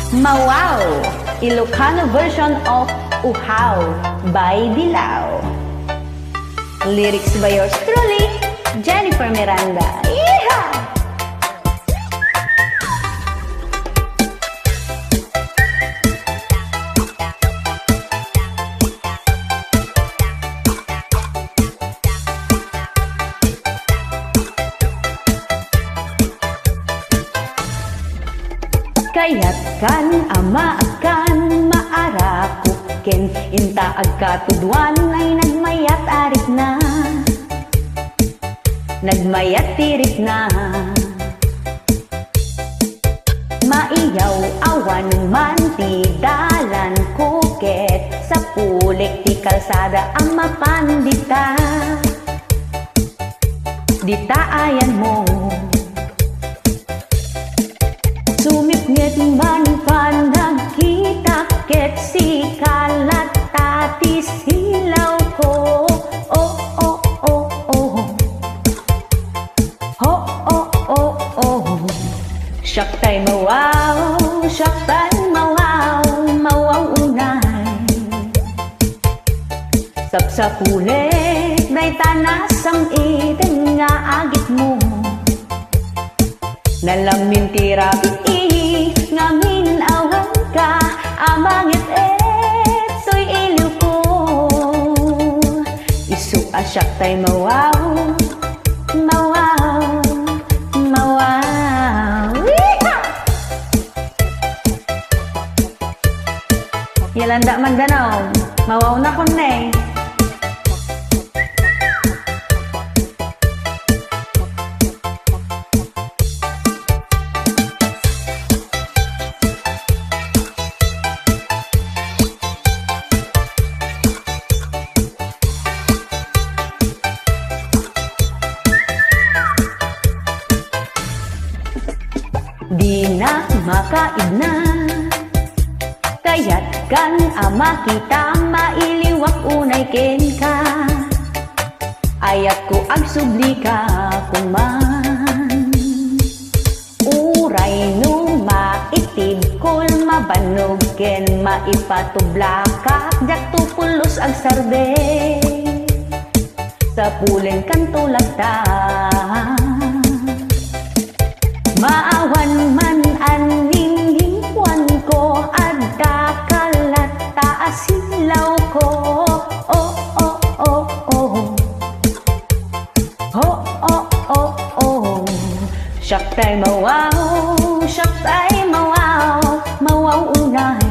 Mawaw, Ilocano version of Uhaw by Dilaw. Lyrics by yours truly, Jennifer Miranda. Yeehaw! Kaya't kan ama akan maarakuken, inta agkatudwan ay nagmayat arit na, nagmayat tirit na. Maiyaw awan man ti dalan kuket, sa pulik ti kalsada ang mapandita, dita ayan mo. Sumipngit man panagkita ket si kalat tati silaw ko. Oh, oh, oh, oh. Oh, oh, oh, oh. Syaktay mawaw, syaktay mawaw, mawaw unay. Sapsapulit day tanasang iten nga agit mo. Nalamin tirapit ngamin awan ka, amangit soy iliw ko. Isu asyak tay mawaw, mawaw, mawaw. Yalanda Mandanao, mawaw na konay. Di na makaid na, kaya't kan ama kita mailiwak unay ken ka. Ayat ko agsubli ka kuman, uray no maitib kul mabanog ken maipatubla ka, jak tupulos ag sarbe sa pulen kan tulad ta. Maawan man aning lingwan ko, adda kalat taasilaw ko. Oh, oh, oh, oh. Oh, oh, oh, oh. Syaktay mawaw, syaktay mawaw, mawaw unay.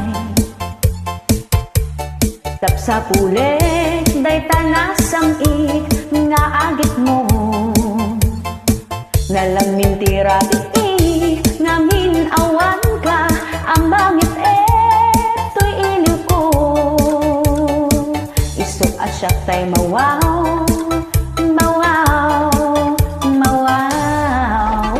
Sapsapulit day tanasang nga agit mo. Nalamin tirapit ngamin awan ka, ang bangit to'y iliw ko. Isu asyak tay mawaw, mawaw, mawaw.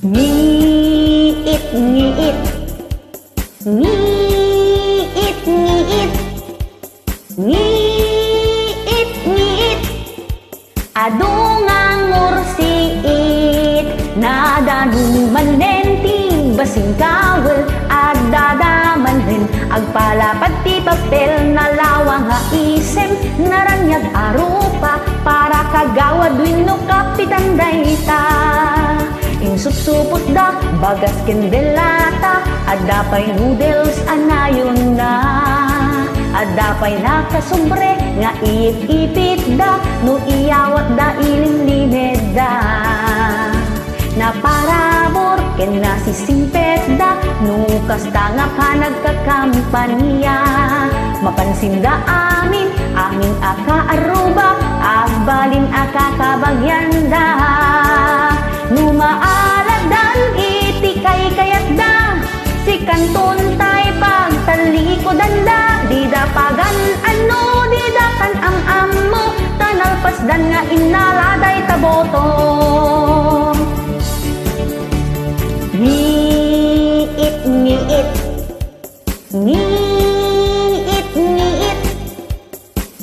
Ngiit, ngiit, ngiit, ngiit, ngiit, ngiit, adungang ngursiit, nadanuman nenti basing kawel, adadaman rin, agpalapat ti papel, nalawang nga isem, naranyag arupa, para kagawad wino kapitan dayta. Insupsupot da, bagas kendelata, adapay noodles anayon na. Adapay nakasumbre, nga iip-ipit da, no iyawat da ilimlimed da. Na parabor, ken nasisimpet da, no kasta nga pa nagkakampanya. Mapansin da amin, aming aka-aruba, agbalin aka-kabagyan da. Numaalat dan iti kay kayat da, si kanton tay pagtalikodan da, di dapagan ano, di dakan ang amo, tanalpasdan nga inaladay taboto. Ngiit, ngiit, ngiit, ngiit,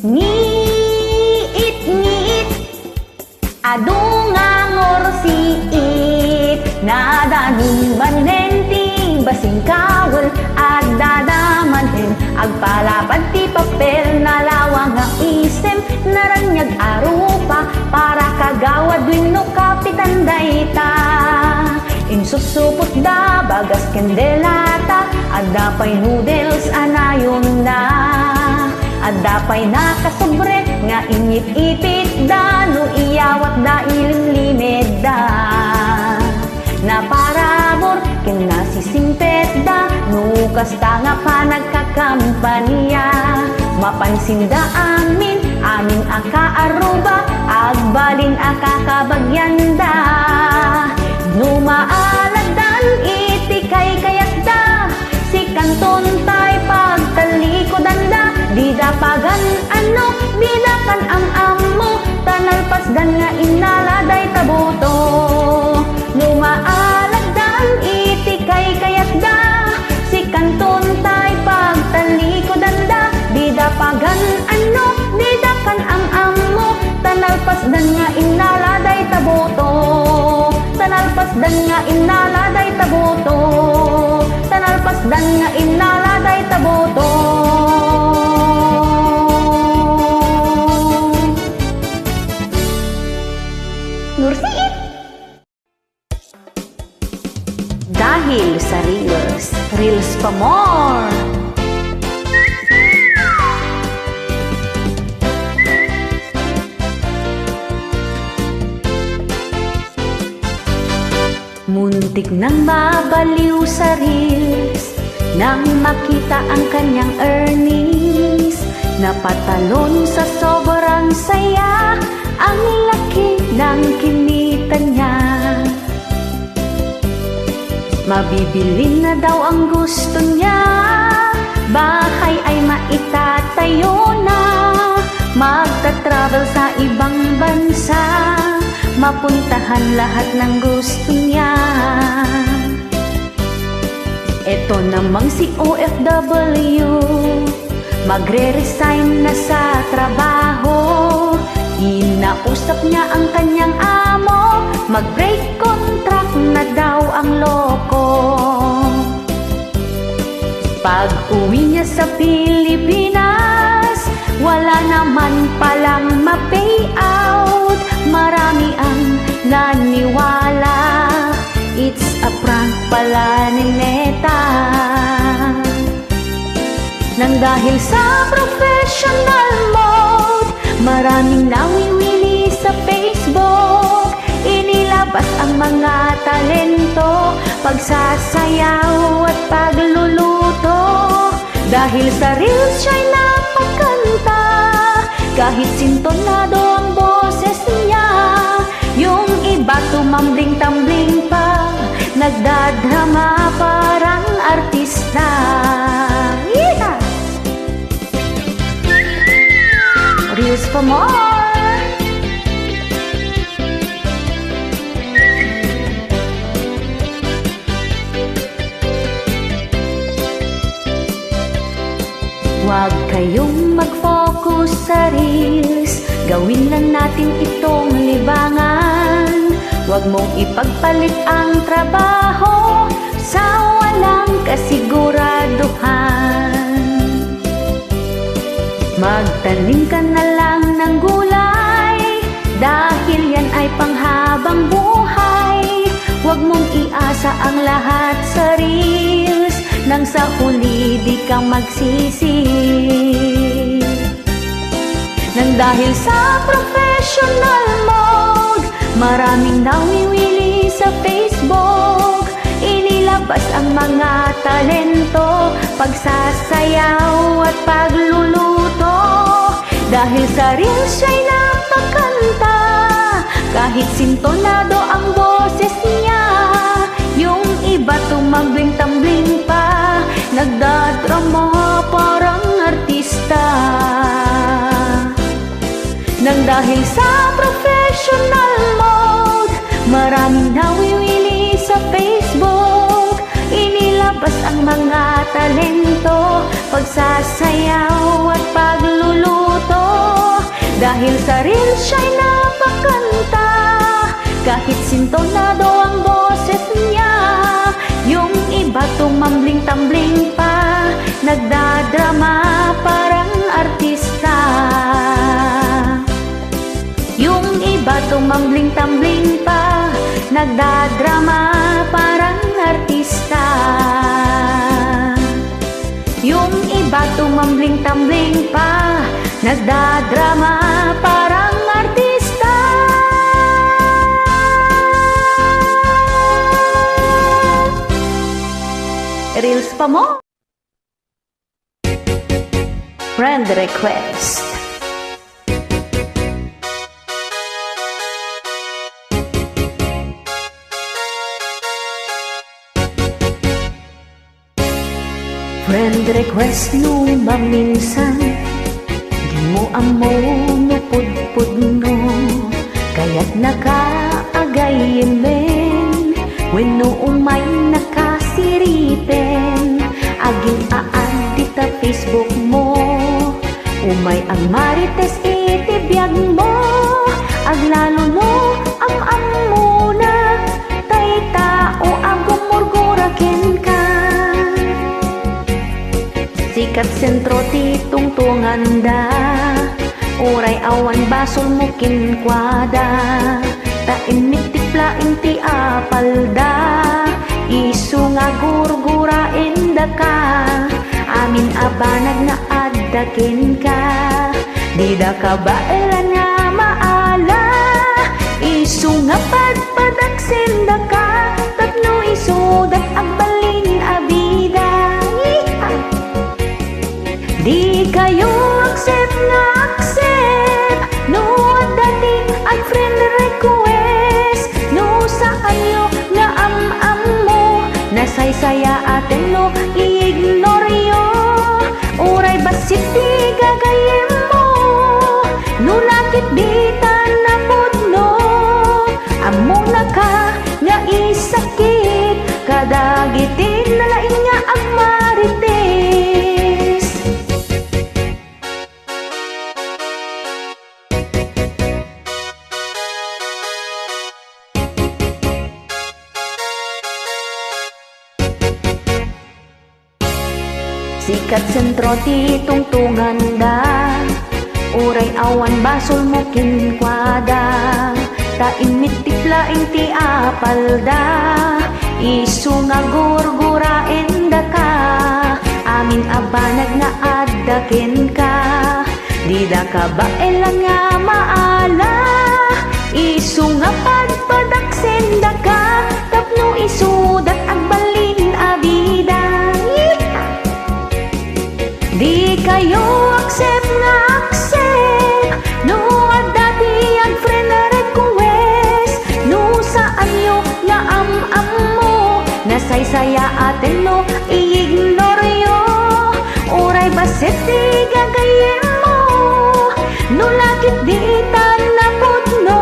ngiit, ngiit, adungang orsiit, nadanong manenti, basing kawal, at dadamanin, agpalapad ti papel, nalawang ang isem, naranyag arupa, para kagawad wino kapitan dayta. Insusupot da, bagas kendelata, adda pa'y noodles anayon da, adda pa'y nakasobre, nga init-ipit da, no iyawat da ilimlimid da. Na parabor, kinasisimpet da, no kasta nga pa nagkakampanya, mapansin da amin, amin akaaruba, agbalin akakabagyan da. Numaalagdan iti kay kayakda, si kanton tay pagtalikodan da, di dapagan ano, di dakan ang amo, tanalpasdan nga inaladay taboto. Numaalagdan iti kay kayakda, si kanton tay pagtalikodan da, di dapagan ano, di dakan ang amo, tanalpasdan nga inaladay taboto. Tanalpasdan nga inaladay taboto, tanalpasdan nga inaladay taboto. Nursiit! Dahil sa Reels, Reels pa more! Muntik nang mabaliw sa Reels, nang makita ang kanyang earnings, napatalon sa sobrang saya, ang laki ng kinita niya. Mabibili na daw ang gusto niya, bahay ay maitatayo na, magta-travel sa ibang bansa, mapuntahan lahat ng gusto niya. Eto namang si OFW, magre-resign na sa trabaho, inausap niya ang kanyang amo, mag-break contract na daw ang loko. Pag-uwi niya sa Pilipinas, wala naman palang ma-pay out, marami ang naniwala, it's a prank pala ni Neta. Nang dahil sa professional mode, maraming nawiwili sa Facebook, inilabas ang mga talento, pagsasayaw at pagluluto. Dahil sa Reels siya'y napakanta, kahit sintonado ang boses niya, yung iba tumambling-tambling pa, nagdadrama parang artista. Yeah! Reels for more! Huwag kayong mag-focus sa Reels, gawin lang natin itong libangan. Huwag mong ipagpalit ang trabaho sa walang kasiguraduhan. Magtanim ka na lang ng gulay, dahil yan ay panghabang buhay. Huwag mong iasa ang lahat sa Reels, nang sa huli di ka magsisi. Nang dahil sa professional mode, maraming nawiwili sa Facebook, inilabas ang mga talento, pagsasayaw at pagluluto. Dahil sa Reels siya'y napakanta, kahit sintonado ang boses niya, yung iba tumambling-tambling pa, talento, pagsasayaw at pagluluto. Dahil sa reels siya'y napakanta, kahit sintonado ang boses niya. Yung iba tumambling-tambling pa, nagdadrama parang artista. Yung iba tumambling-tambling pa, nagdadrama parang artista. Yung iba tumambling-tambling pa, nagdadrama parang artista. Reels pa mo? Friend request. Friend request nung maminsan, di mo amo nupudpud no, kaya't nakaagayin men, wenno umay nakasiripen. Aging aadit ta Facebook mo, umay ang marites itibiyag mo. Aglalo no, am muna, tay tao agong murgurakin ka. Sikat sentro ti tungtungan da, uray awan basol mo kinkwada. Taimit tiplaing ti apalda, isu nga gurgurain da ka. Amin abanag na addakin ka, di da ka baelan nga maala. Isu nga padpadaksin da ka, tapno isu dat agbalin abida. Di kayo accept na accept, no dati ang friend request. No saan yo nga am mo, nasaysaya atin no i-ignore yo. Uray basit di gagayem mo, no nakit bitan na pudno. Amo na ka nga isakit, kadagitin na laing nga ang marites. Sikat sentro ti tungtungan da, uray awan basol mo kinkwada. Taimit tiplaing ti apalda, isu nga gurgurain da ka. Amin abanag nga addakin ka, di da ka baelan nga maala. Isu nga padpadaksen da ka, tapno isu dat agbalin abida. Di kayo accept na accept, no dati ang friend request. No saan yo nga am mo, nasaysaya atin no i-ignore yo. Uray basit di gagayem mo, no lakit di na pudno.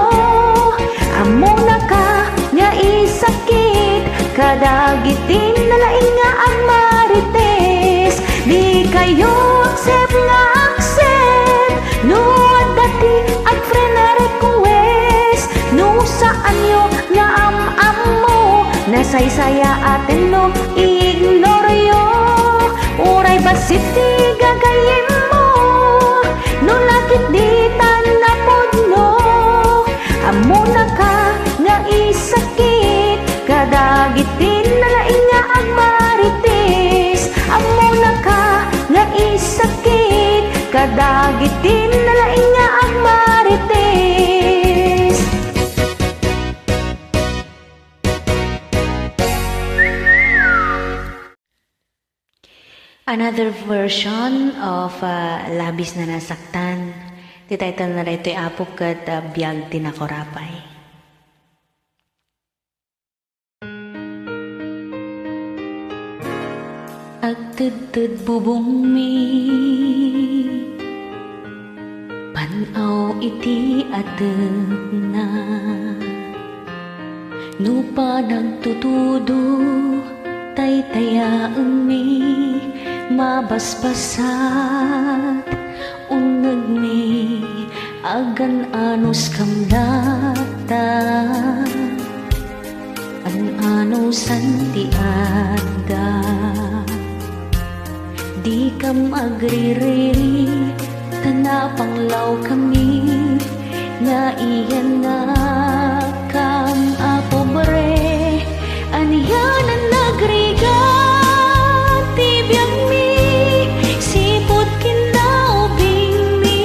Amo na ka nga isakit, kadagitin na laing nga ang marites. Di kayo accept nga accept, no dati ang friend request. No saan yo nga am mo, nasaysaya atin no i-ignore yo. Uray basit di gagayem mo, no lakit di na pudno. Amo na ka nga isakit, kadagitin na laing nga ang marites. Amo na ka nga isakit, kadagitin na laing nga ang marites. Another version of Labis na Nasaktan. The title na rito ay Apok kat Biyag Tinakorapay. Agtudtud bubong mi, panaw iti ateg na. Nupa nagtutudo, taytayaan mi, mabasbasat uneg mi agan anus kamlata an anusan ti adda di kam agririri tanapanglaw kami nga iyan na kam apobre aniyanan nagriga tibiyang mi sipot kinaubing mi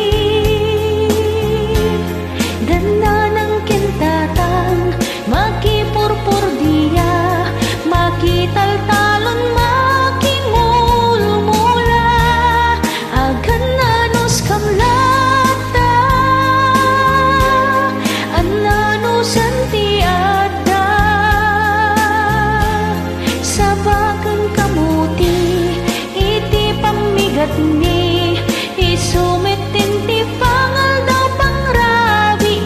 ganda ng kintatang makipurpur diya makitaltalon makimulmula agan anus kamlata ananusan ti adda sabagan kamuti iti pamigat ni isumitin ti pangal daw pangrabi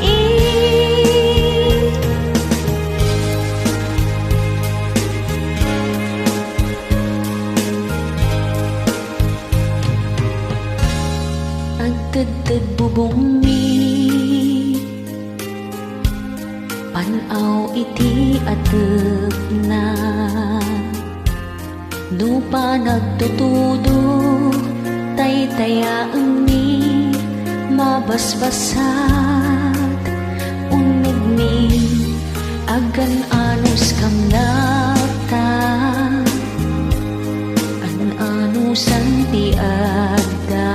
agdagdag bubong mi panaw iti atep na dupa nagtutudo taytayaan mi mabasbasat uneg mi agan anus kamlata an anusan ti adda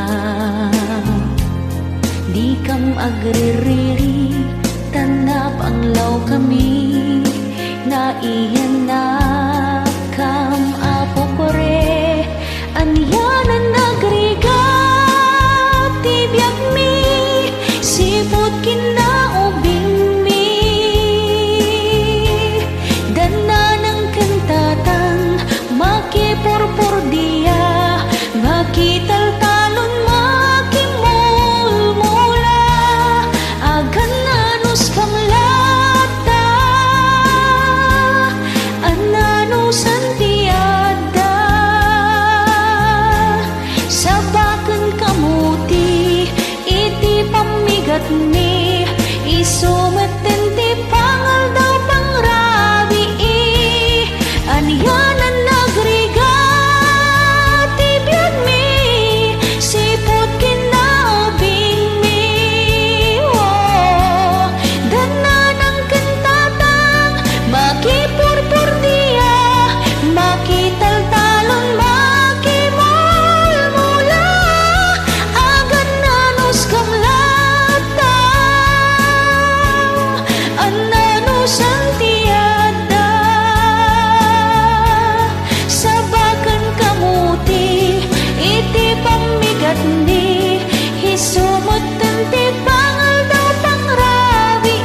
di kam agririri tanap ang law kami na iyan na kam apopore anyanan nagriga tibiyag mi sipot kinaubing mi dana ng kantatang makipurpur diya makitaltalon makimulmula agan anus kamlata ananusan ti adda sabaken kamuti iti pamigat ni isumeten ti pangal daw pangrabi aniyanan nagriga tibiyag mi sipot kinaubing mi dana ng kantatang makipurpur diya makitaltalon makimulmula agan anus kamlata ananusan ti adda sabagan kamuti iti pamigat ni hisumutan ti pangal daw pangrabi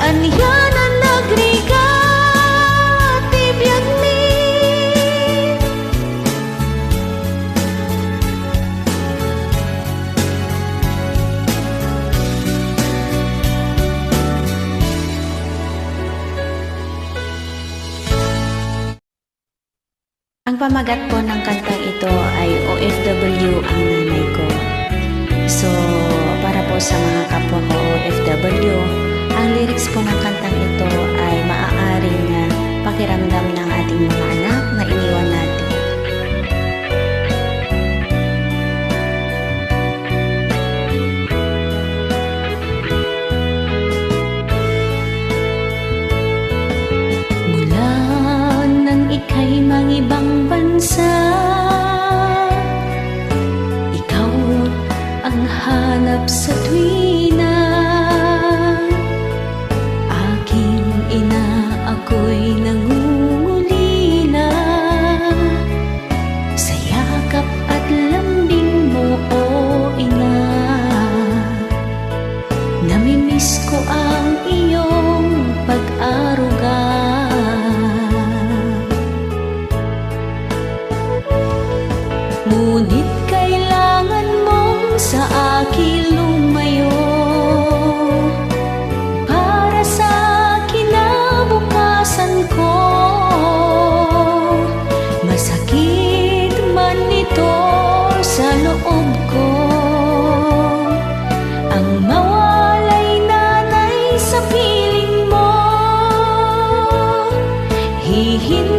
anyanan nagriga tibiyag mi Ang pamagat po ng kantang ito ay OFW ang nanay ko. So, para po sa mga kapwa ko OFW, ang lyrics po ng kantang ito ay maaaring pakiramdam ng ating mga anak na iniwan natin. Mula nang ika'y mangibang bansa, ikaw ang hanap sa tuwina. Aking ina, ako'y nangungulila sa yakap at lambing mo, o ina. Namimiss ko ang iyong pag-aruga. Ngunit kailangan mong sa akin lumayo para sa kinabukasan ko. Masakit man ito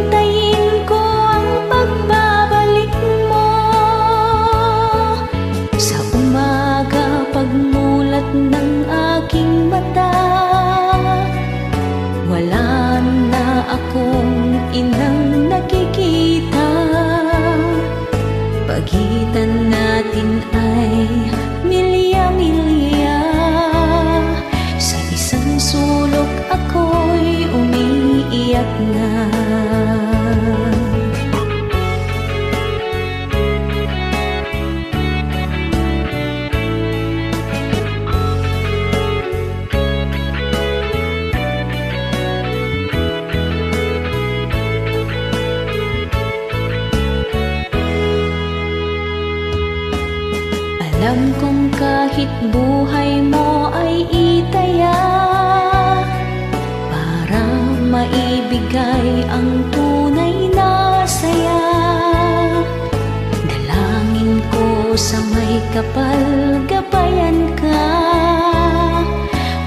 Hihintayin ko ang pagbabalik mo. Sa umaga pagmulat ng aking mata, wala na akong inang nakikita. Pagitan natin ay milya-milya. Sa isang sulok ako'y umiiyak na. Alam kong kahit buhay mo ay itaya para maibigay ang tunay na saya. Dalangin ko sa may kapal gabayan ka,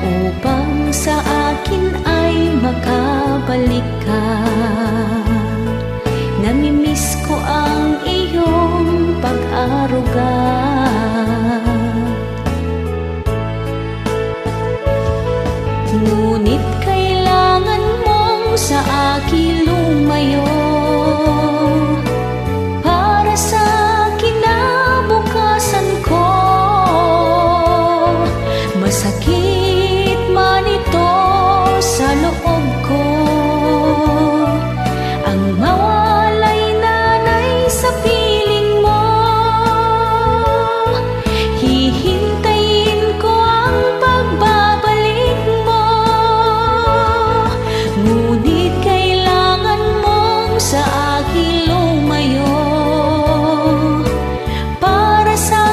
upang sa akin ay makabalik ka. Namimiss ko ang iyong pag-aruga. Ngunit kailangan mong sa akin lumayo, para sa kinabukasan ko. Masakit man ito sa loob ko, ang mawalay nanay sa piling mo. Hihintayin ko ang pagbabalik mo, ngunit kailangan mong sa akin lumayo, para sa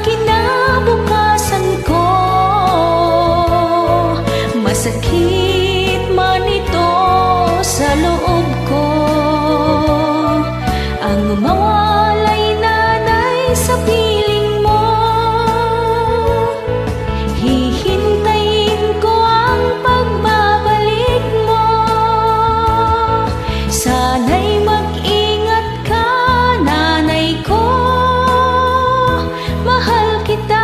kinabukasan ko. Masakit man ito sa loob ko, ang mawalay nanay sa piling mo. Hihintayin ko ang pagbabalik mo. Sana'y mag-ingat ka, nanay ko, mahal kita.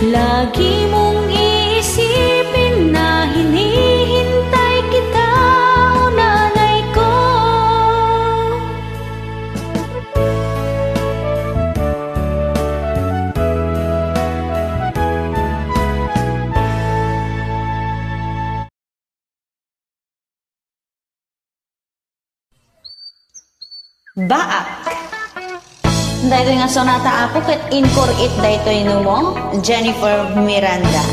Lagi mong iisipin na hinihintay kita, o nanay ko. Baak. Dahito nga sonata apo ket inkor it dahito mo Jennifer Miranda.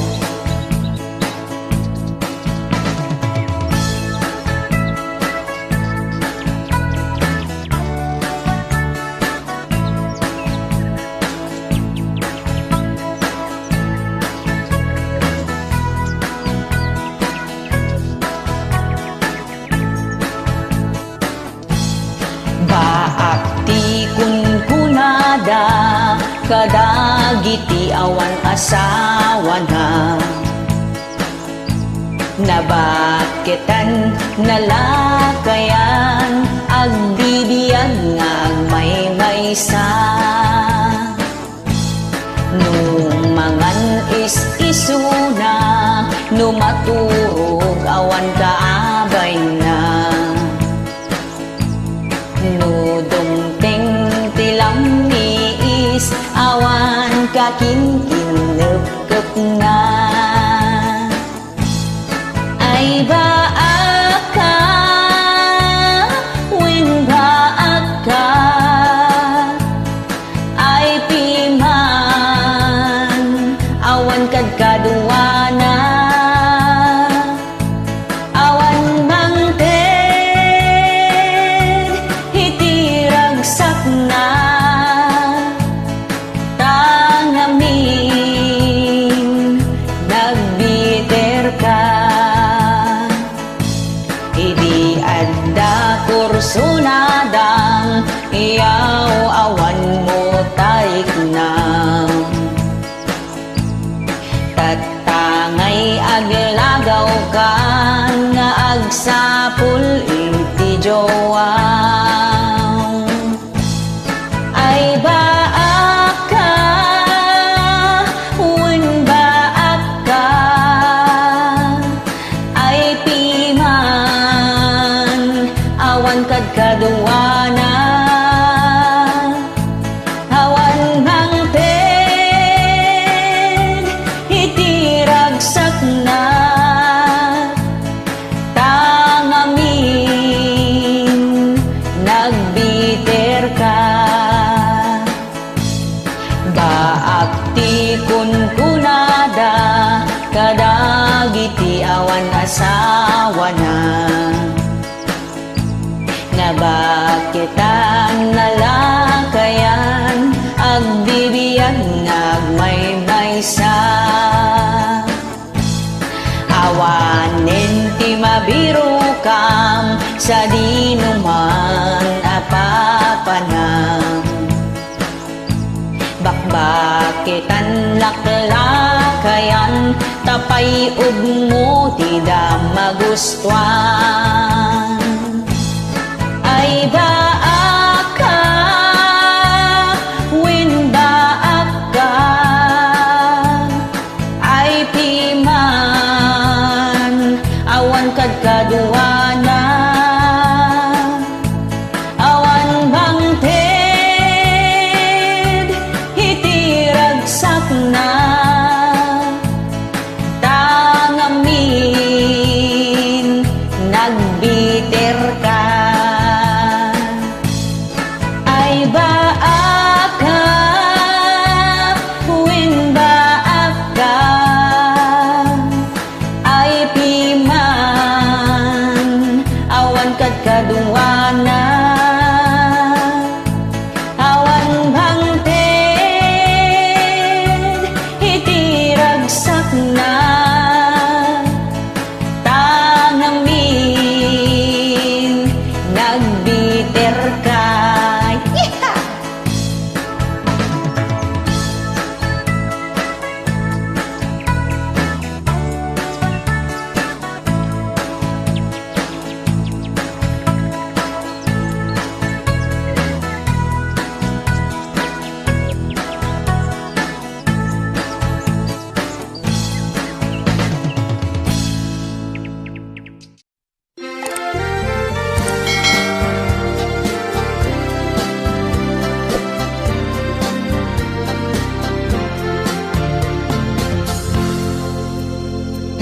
Baak ti kunkunada kadagiti awan asawa na nabaketan nalakayan agbibiyan nga agmaymaysa nung mangan is-isuna numaturog awan kaabay na nudumteng tilang niis awan kakinkinep-kep na ay baak ka wen baak ka ay piman awan kad kaduana awan mangted hitiragsak na tangamin nagbiter ka idi adda kursunadang iyaw awan mo taik na tatangay aglagaw ka nga agsapul jowa. Ay baak ka, wen baak ka, ay piman, awan kad kaduana. Awan hangped, itiragsak na, tangamin, nagbiter ka. Baak ti kunkunada, kadagiti awan asawa na. Nga bakit ang nalakayan, agbibiyan nagmaymaysa. Awanen ti mabiro kam, sa dinuman apapanam. Bakbakit ang laklakayan, tapay mo ti da magustuhan. Ay baak ka, wen baak ka, ay piman, awan kad kaduana. Awan bangted, itiragsak na, tangamin, nagbiter ka. Ay baak ka, wen baak ka, ay piman, awan kad kaduana. Awan bangted, itiragsak na, tangamin, nagbiter ka.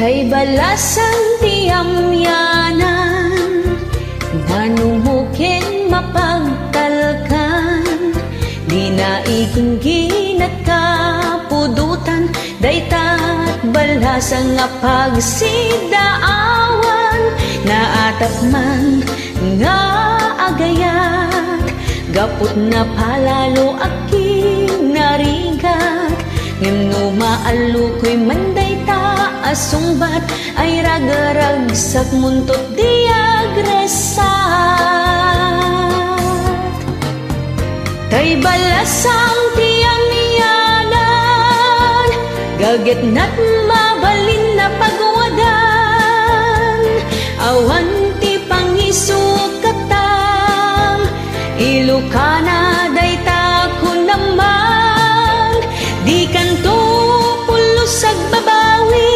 Kay balasang tiamyanan, nanumukin mapagtalkan, di naikong ginakapudutan, daytat balasang nga pagsidaawan, naatap man nga agayat, gapot na palalo aking narigat, ngem no maalukoy manday ta asungbat, ay ragaragsak muntot di agresat. Kay balasang tiamiyanan, gaget na't mabalin na pagwadan, awan ti pangisukatang, ilukana dayta ko naman, di kanto pulos agbabawi,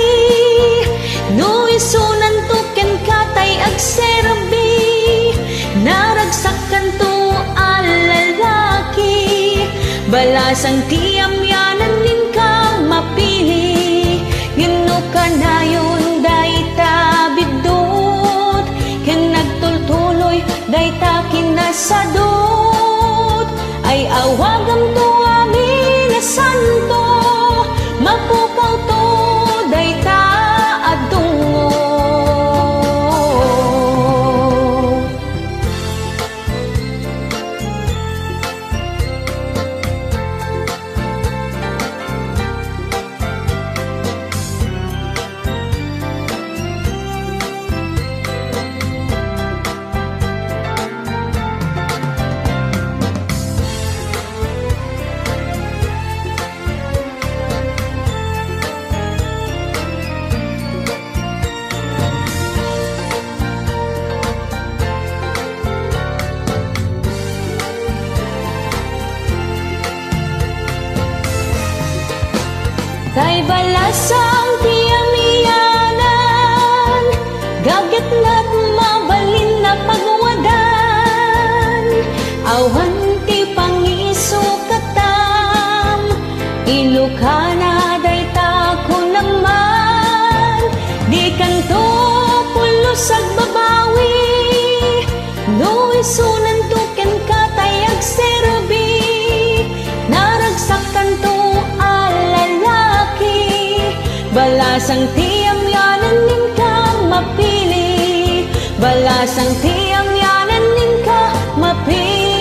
no isunan to ken katay agserbi, naragsakan to alalaki, balasang tiamyanan nin ka mapili, ngino kanayon dayta bigdot, ken nagtultuloy dayta kinasadot, ay awagam to amin na santo, mapukaw to dayta adungo. Dito ka na dayta ko naman, di kanto pulos ag babawi. No isunan tuken ka tayag serbi, naragsak kanto alalaki. Balasang tiyam yanan nin ka mapili, balasang tiyam yanan nin ka mapili.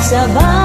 Sabay